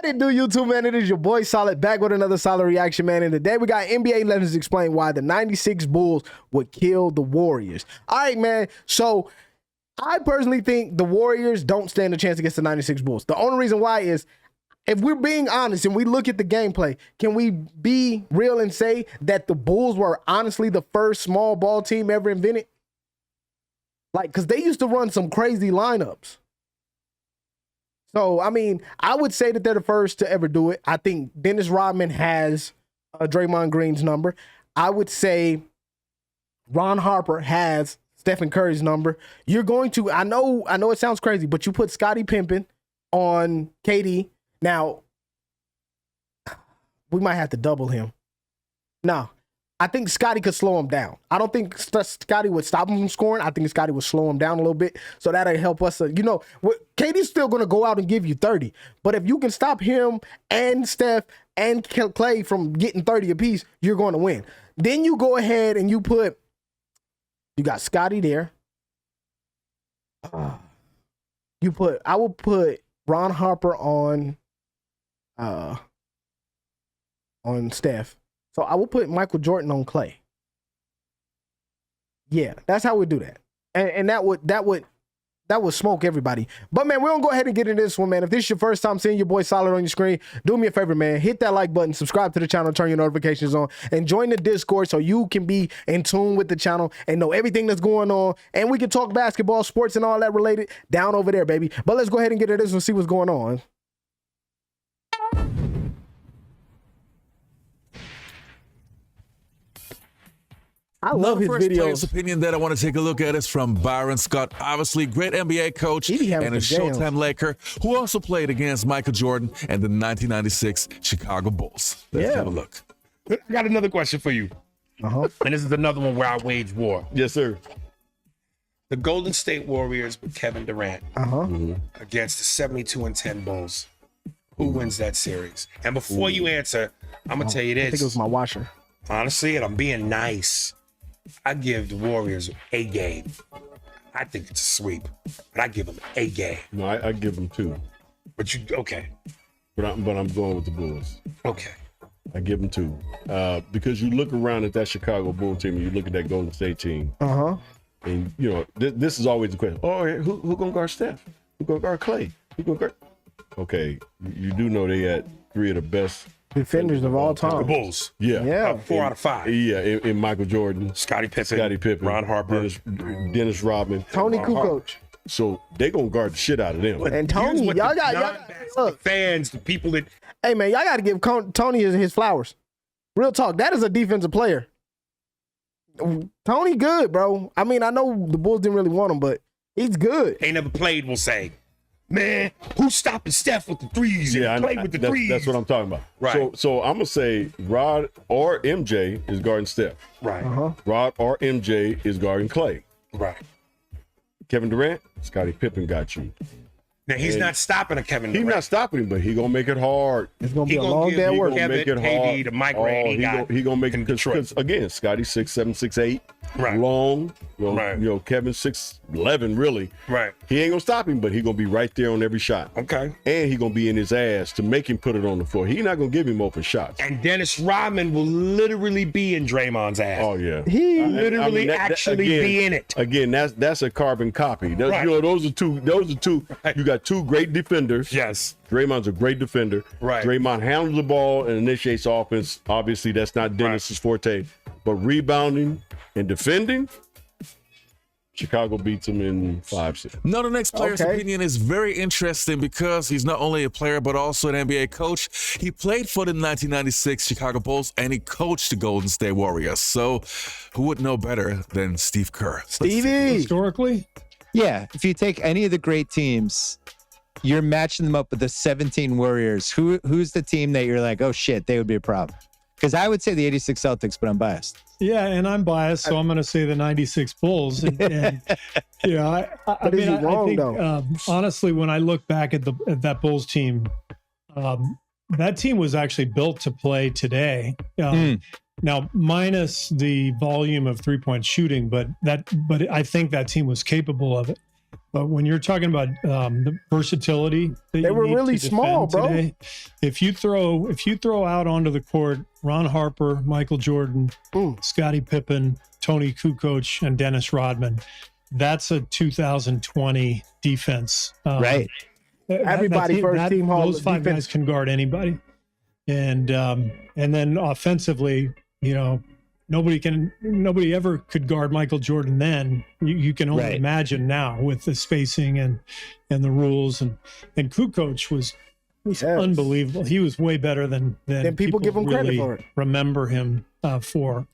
What it do, YouTube, man? It is your boy Solid back with another solid reaction, man. And today we got NBA Legends explain why the 96 Bulls would kill the Warriors. All right, man. So I personally think the Warriors don't stand a chance against the 96 Bulls. The only reason why is, if we're being honest and we look at the gameplay, can we be real and say that the Bulls were honestly the first small ball team ever invented? Like, because they used to run some crazy lineups. So, I mean, I would say that they're the first to ever do it. I think Dennis Rodman has Draymond Green's number. I would say Ron Harper has Stephen Curry's number. You're going to, I know it sounds crazy, but you put Scottie Pippen on KD. Now, we might have to double him. No, I think Scottie could slow him down. I don't think Scottie would stop him from scoring. I think Scottie would slow him down a little bit. So that'll help us. You know, KD's still going to go out and give you 30. But if you can stop him and Steph and Clay from getting 30 apiece, you're going to win. Then you go ahead and you got Scottie there. I would put Ron Harper on Steph. So I will put Michael Jordan on Clay. Yeah, that's how we do that. And that would smoke everybody. But man, we're gonna go ahead and get into this one, man. If this is your first time seeing your boy Solid on your screen, do me a favor, man. Hit that like button, subscribe to the channel, turn your notifications on, and join the Discord so you can be in tune with the channel and know everything that's going on. And we can talk basketball, sports, and all that related down over there, baby. But let's go ahead and get into this and see what's going on. I love his first videos. Player's opinion that I want to take a look at is from Byron Scott, obviously great NBA coach and a Showtime Laker who also played against Michael Jordan and the 1996 Chicago Bulls. Let's have a look. I got another question for you. And this is another one where I wage war. Yes, sir. The Golden State Warriors with Kevin Durant against the 72-10 Bulls. Who wins that series? And before you answer, I'm going to tell you this. I think it was my washer. Honestly, and I'm being nice, I give the Warriors a game. I think it's a sweep, but I give them a game. No, I give them 2. But you, okay. But I'm going with the Bulls. Okay. I give them 2. Because you look around at that Chicago Bull team and you look at that Golden State team. And, you know, this is always the question. Oh, who going to guard Steph? Who going to guard Clay? Who going to guard? Okay, you do know they had 3 of the best defenders of all time. The Bulls. Yeah. 4 out of 5. Yeah, in Michael Jordan, Scottie Pippen, Ron Harper, Dennis Rodman, Tony Kukoc. So they gonna guard the shit out of them. And Tony, y'all got fans, the people that. Hey man, y'all got to give Tony his flowers. Real talk, that is a defensive player. Tony good, bro. I mean, I know the Bulls didn't really want him, but he's good. Ain't never played, will say. Man, who's stopping Steph with the threes? Yeah, and play with the threes. That's what I'm talking about. Right. So I'm gonna say Rod or MJ is guarding Steph. Right. Rod or MJ is guarding Clay. Right. Kevin Durant, Scottie Pippen got you. Now he's not stopping a Kevin Durant. He's not stopping him, but he gonna make it hard. It's gonna be a long day at work. He gonna make it hard. To Mike Ray, he gonna make it because again, Scottie 6'7", 6'8", long. You know, Kevin 6'11", really. Right. He ain't gonna stop him, but he gonna be right there on every shot. Okay. And he gonna be in his ass to make him put it on the floor. He not gonna give him open shots. And Dennis Rodman will literally be in Draymond's ass. Oh yeah. He literally be in it. Again, that's a carbon copy. You know, those are two. You got 2 great defenders. Yes. Draymond's a great defender. Right. Draymond handles the ball and initiates offense. Obviously, that's not Dennis's forte. But rebounding and defending, Chicago beats him in 5-6. Now, the next player's opinion is very interesting because he's not only a player, but also an NBA coach. He played for the 1996 Chicago Bulls, and he coached the Golden State Warriors. So who would know better than Steve Kerr? Stevie! Historically? Yeah, if you take any of the great teams, you're matching them up with the 17 Warriors. Who's the team that you're like, oh shit, they would be a problem? Because I would say the 86 Celtics, but I'm biased. Yeah, and I'm biased, so I'm going to say the 96 Bulls. And yeah, I think honestly, when I look back at that Bulls team, that team was actually built to play today. Now, minus the volume of 3-point shooting, but I think that team was capable of it. But when you're talking about the versatility, that They were you need really to small, defend bro. today, if you throw out onto the court Ron Harper, Michael Jordan, Scottie Pippen, Tony Kukoc, and Dennis Rodman, that's a 2020 defense. Right. Everybody first team Hall Those five defense. guys can guard anybody, and then offensively, you know, nobody ever could guard Michael Jordan then. You can only imagine now with the spacing and the rules, and Kukoc was unbelievable. He was way better than people give him credit really for it. remember him for.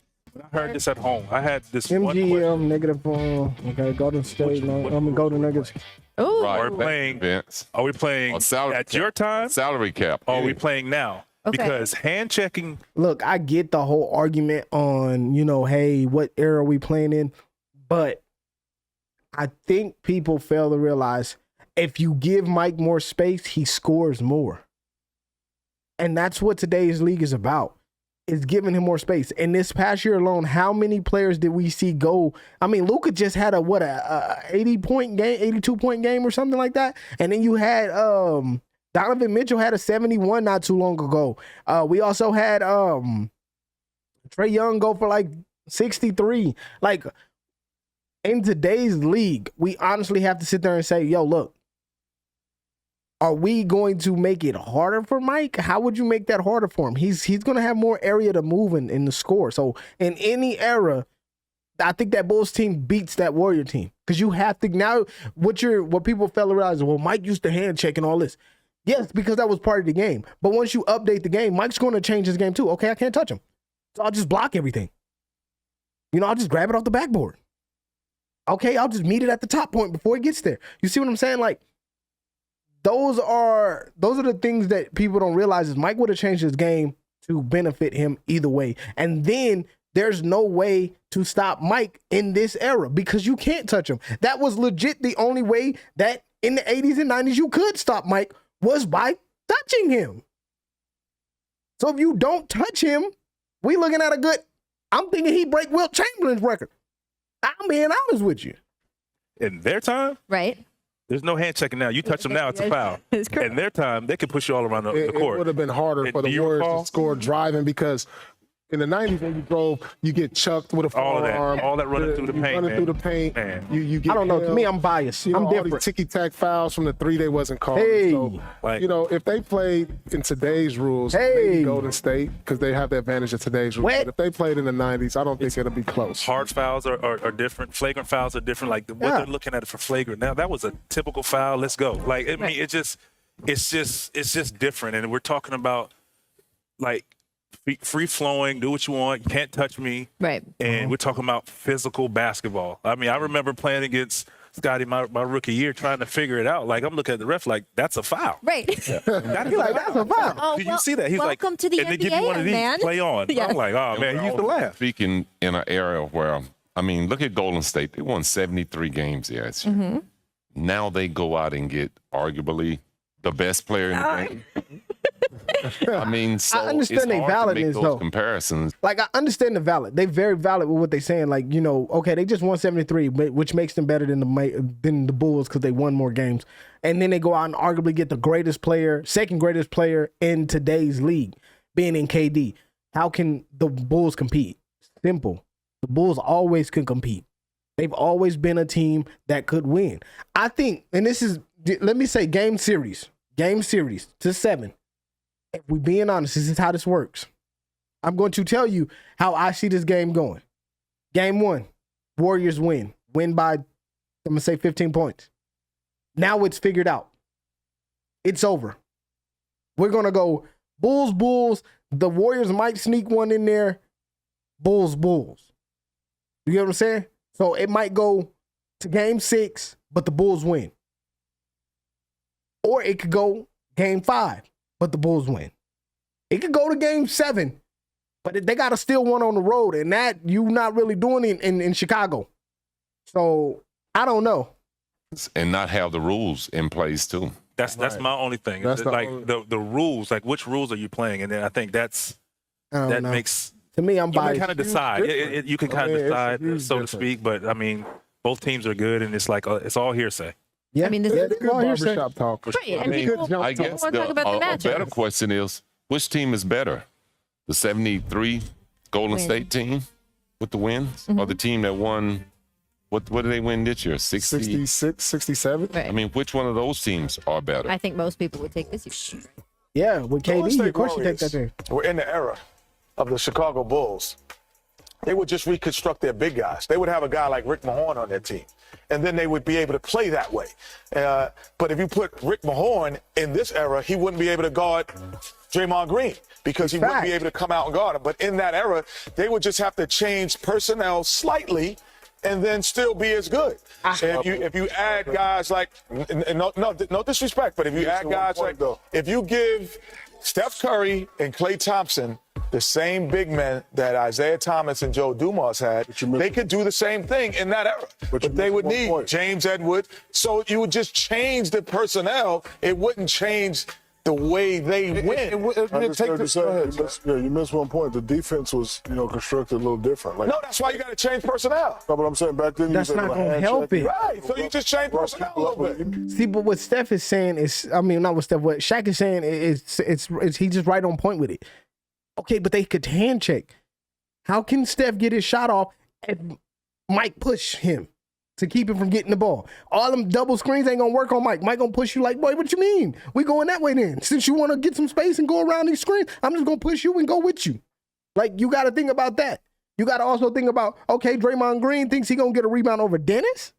I heard this at home. I had this one question. MGM negative. Okay, Golden State. Golden Nuggets. Oh, Are we playing? Vince. Are we playing at your time? Salary cap. Or are we playing now? Okay. Because hand checking. Look, I get the whole argument on, you know, hey, what era are we playing in? But I think people fail to realize if you give Mike more space, he scores more. And that's what today's league is about, is giving him more space. And this past year alone, how many players did we see go? I mean, Luka just had a 80-point game, 82-point game or something like that. And then you had Donovan Mitchell had a 71 not too long ago. We also had Trae Young go for like 63. Like, in today's league, we honestly have to sit there and say, yo, look, are we going to make it harder for Mike? How would you make that harder for him? He's going to have more area to move in the score. So in any era, I think that Bulls team beats that Warrior team, because you have to now. What people fail to realize is, well, Mike used to hand check and all this. Yes, because that was part of the game. But once you update the game, Mike's going to change his game too. Okay, I can't touch him, so I'll just block everything. You know, I'll just grab it off the backboard. Okay, I'll just meet it at the top point before it gets there. You see what I'm saying? Like, those are the things that people don't realize, is Mike would have changed his game to benefit him either way. And then there's no way to stop Mike in this era, because you can't touch him. That was legit the only way that in the 80s and 90s you could stop Mike, was by touching him. So if you don't touch him, we looking at I'm thinking he break Wilt Chamberlain's record. I'm being honest with you. In their time, right. there's no hand checking now. You touch them now, it's a foul. It's correct. In their time, they could push you all around the court. It would have been harder for the Warriors to score driving, because in the 90s when you drove, you get chucked with a forearm. All that running through the paint, running man. through the paint. Man. You get I don't know. To held. me, I'm biased. You know, I'm all different. these ticky-tack fouls from the three they wasn't called. Hey. So, Like- you know, if they played in today's rules, Hey. maybe Golden State, because they have the advantage of today's rules. What? But if they played in the 90s, I don't think it'll be close. Hard fouls are different. Flagrant fouls are different. Like what they're looking at it for flagrant. Now that was a typical foul. Let's go. Like, I mean, it's just different. And we're talking about like free flowing, do what you want. You can't touch me. Right. And we're talking about physical basketball. I mean, I remember playing against Scotty my rookie year, trying to figure it out. Like, I'm looking at the ref like, that's a foul. Right. That is You're like, that's a foul. Oh, Did you see that? He's like, welcome to the and they give you one of NBA, these, man. play on. Yeah. I'm like, oh man, he used to laugh. Speaking in an era where, I mean, look at Golden State. They won 73 games last year. Now they go out and get arguably the best player in the game. I mean, so I understand it's they hard to valid make is, those though. comparisons. Like, I understand the valid. They very valid with what they're saying. Like, you know, okay, they just won 73, which makes them better than the Bulls because they won more games. And then they go out and arguably get the greatest player, second greatest player in today's league, being in KD. How can the Bulls compete? Simple. The Bulls always can compete. They've always been a team that could win. I think, and this is, let me say, game series to 7. If we being honest, this is how this works. I'm going to tell you how I see this game going. Game 1, Warriors win by, I'm going to say 15 points. Now it's figured out. It's over. We're going to go Bulls. The Warriors might sneak one in there. Bulls. You get what I'm saying? So it might go to game 6, but the Bulls win. Or it could go game 5, but the Bulls win. It could go to game 7, but they got to steal one on the road, and that you not really doing in Chicago. So I don't know. And not have the rules in place too. That's my only thing. That's the like only- the rules, like which rules are you playing? And then I think I don't know. makes To me, I'm you can biased. kind of decide. You can kind of it's decide, huge so to difference. speak. But I mean, both teams are good, and it's like it's all hearsay. Yeah, I mean, this yeah, is it's all hearsay. Barbershop talk. right. And people I want guess to talk about the a better matchups. question is, which team is better? The 73 Golden State team with the wins, or the team that won? What did they win this year? 60? 66, 67. Right. I mean, which one of those teams are better? I think most people would take this year. Yeah, with Golden KD, State of course you take Warriors that there. We're in the era of the Chicago Bulls. They would just reconstruct their big guys. They would have a guy like Rick Mahorn on their team, and then they would be able to play that way. But if you put Rick Mahorn in this era, he wouldn't be able to guard Draymond Green because he wouldn't be able to come out and guard him. But in that era, they would just have to change personnel slightly and then still be as good. If you add guys like, no disrespect, but if you add guys like, if you give Steph Curry and Klay Thompson the same big men that Isaiah Thomas and Joe Dumars had, they could do the same thing in that era. But they would need James Edwards. So you would just change the personnel. It wouldn't change the way they win. You missed one point. The defense was, constructed a little different. No, that's why you got to change personnel. No, but I'm saying back then, That's not going to help it. Right, so you just change personnel a little bit. See, but what Steph is saying is, I mean, not what Steph, what Shaq is saying is he's just right on point with it. Okay, but they could hand check. How can Steph get his shot off and Mike push him to keep him from getting the ball? All them double screens ain't gonna work on Mike. Mike gonna push you like, boy, what you mean? We going that way then. Since you want to get some space and go around these screens, I'm just gonna push you and go with you. Like, you got to think about that. You got to also think about, okay, Draymond Green thinks he gonna get a rebound over Dennis.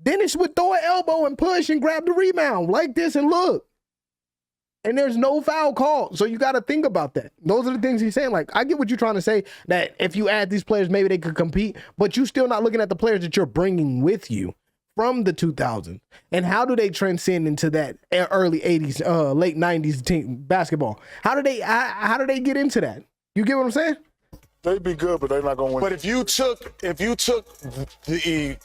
Dennis would throw an elbow and push and grab the rebound like this and look. And there's no foul call. So you got to think about that. Those are the things he's saying. Like, I get what you're trying to say, that if you add these players, maybe they could compete, but you still not looking at the players that you're bringing with you from the 2000s. And how do they transcend into that early 80s, late 90s team basketball? How do they get into that? You get what I'm saying? They'd be good, but they're not going to win. But if you took the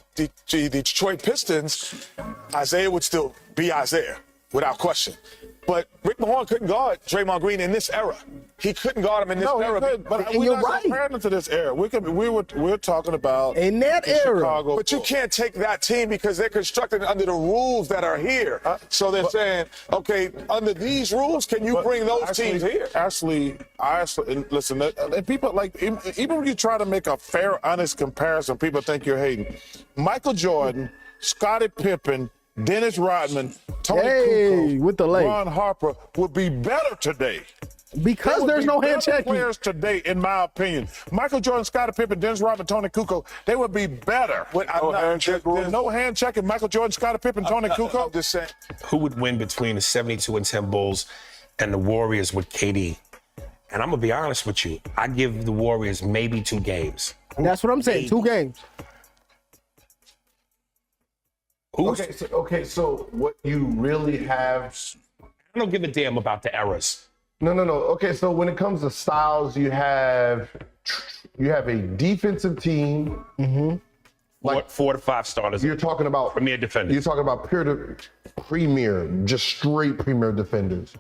Detroit Pistons, Isaiah would still be Isaiah, without question. But Rick Mahorn couldn't guard Draymond Green in this era. He couldn't guard him in this era. But we're not comparing it to this era. We're talking about in that era. Chicago. But you can't take that team because they're constructed under the rules that are here. So they're saying, okay, under these rules, can you bring those teams here? Listen, and people like, even when you try to make a fair, honest comparison, people think you're hating. Michael Jordan, Scottie Pippen, Dennis Rodman, Tony Kukoc, with the leg. Ron Harper would be better today. Because there's no hand checking. Players today, in my opinion. Michael Jordan, Scottie Pippen, Dennis Rodman, Tony Kukoc, they would be better. There's no hand checking. Michael Jordan, Scottie Pippen, Tony Kukoc. I'm just saying, who would win between the 72-10 Bulls and the Warriors with KD? And I'm going to be honest with you. I give the Warriors maybe 2 games. That's what I'm saying, 2 games. Okay, so what you really have... I don't give a damn about the eras. No. Okay, so when it comes to styles, you have a defensive team. Mm-hmm. Like 4 to 5 starters. You're talking about premier defenders. You're talking about just straight premier defenders,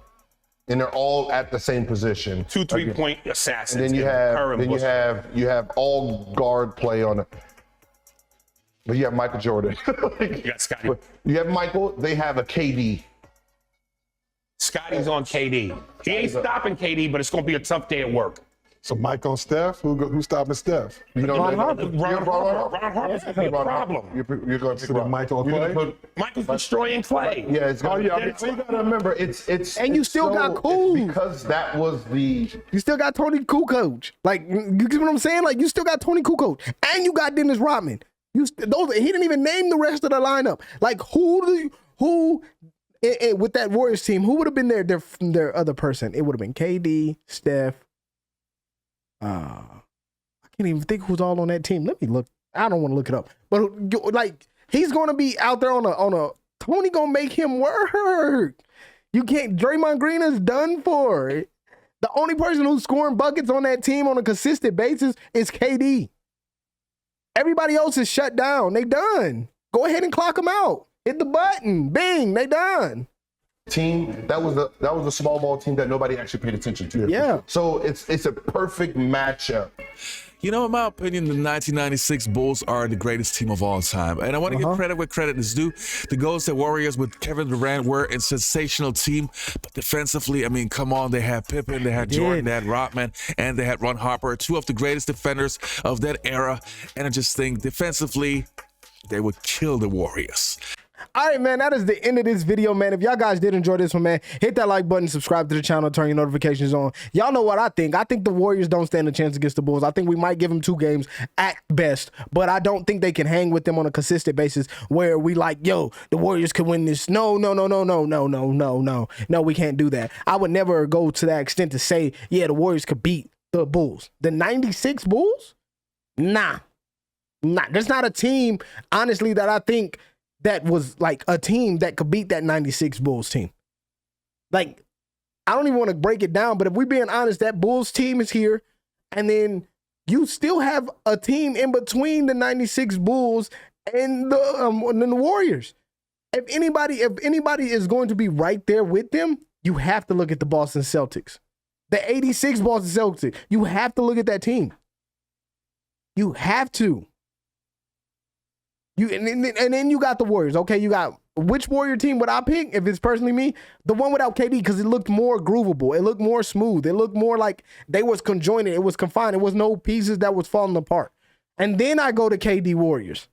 and they're all at the same position. 2 3-point assassins. And then you have all guard play on it. But you have Michael Jordan. You got Scotty. You have Michael. They have a KD. Scotty's on KD. He ain't stopping KD, but it's going to be a tough day at work. So Mike on Steph? Who's stopping Steph? Ron Harper's going to be a problem. You're going to pick Mike on Clay? Michael's destroying Clay. Yeah, it's going to be. So you got to remember, and you still got Cool. Because that was the... You still got Tony Kukoc. Like, you get what I'm saying? Like, you still got Tony Kukoc. And you got Dennis Rodman. He didn't even name the rest of the lineup. Like, who with that Warriors team, who would have been their other person? It would have been KD, Steph. I can't even think who's all on that team. Let me look. I don't want to look it up. But like, he's going to be out there on a Tony gonna make him work. You can't. Draymond Green is done for. The only person who's scoring buckets on that team on a consistent basis is KD. Everybody else is shut down. They done. Go ahead and clock them out. Hit the button. Bing. They done. Team that was a small ball team that nobody actually paid attention to. Yeah. So it's a perfect matchup. You know, in my opinion, the 1996 Bulls are the greatest team of all time. And I want to give credit where credit is due. The Golden State Warriors with Kevin Durant were a sensational team. But defensively, I mean, come on. They had Pippen, they had Jordan, they had Rodman, and they had Ron Harper, two of the greatest defenders of that era. And I just think defensively, they would kill the Warriors. All right, man, that is the end of this video, man. If y'all guys did enjoy this one, man, hit that like button, subscribe to the channel, turn your notifications on. Y'all know what I think. I think the Warriors don't stand a chance against the Bulls. I think we might give them 2 games at best, but I don't think they can hang with them on a consistent basis where we like, yo, the Warriors could win this. No, we can't do that. I would never go to that extent to say, yeah, the Warriors could beat the Bulls. The 96 Bulls? Nah. There's not a team, honestly, that I think that was like a team that could beat that 96 Bulls team. Like, I don't even want to break it down, but if we're being honest, that Bulls team is here, and then you still have a team in between the 96 Bulls and the Warriors. If anybody is going to be right there with them, you have to look at the Boston Celtics. The 86 Boston Celtics. You have to look at that team. You have to. And then you got the Warriors. Okay, you got which Warrior team would I pick if it's personally me? The one without KD, because it looked more groovable. It looked more smooth. It looked more like they was conjoined. It was confined. It was no pieces that was falling apart. And then I go to KD Warriors.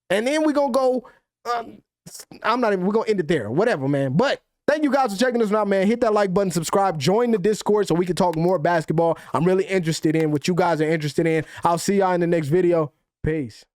And then we're going to go, we're going to end it there. Whatever, man. But thank you guys for checking this out, man. Hit that like button, subscribe, join the Discord so we can talk more basketball. I'm really interested in what you guys are interested in. I'll see y'all in the next video. Peace.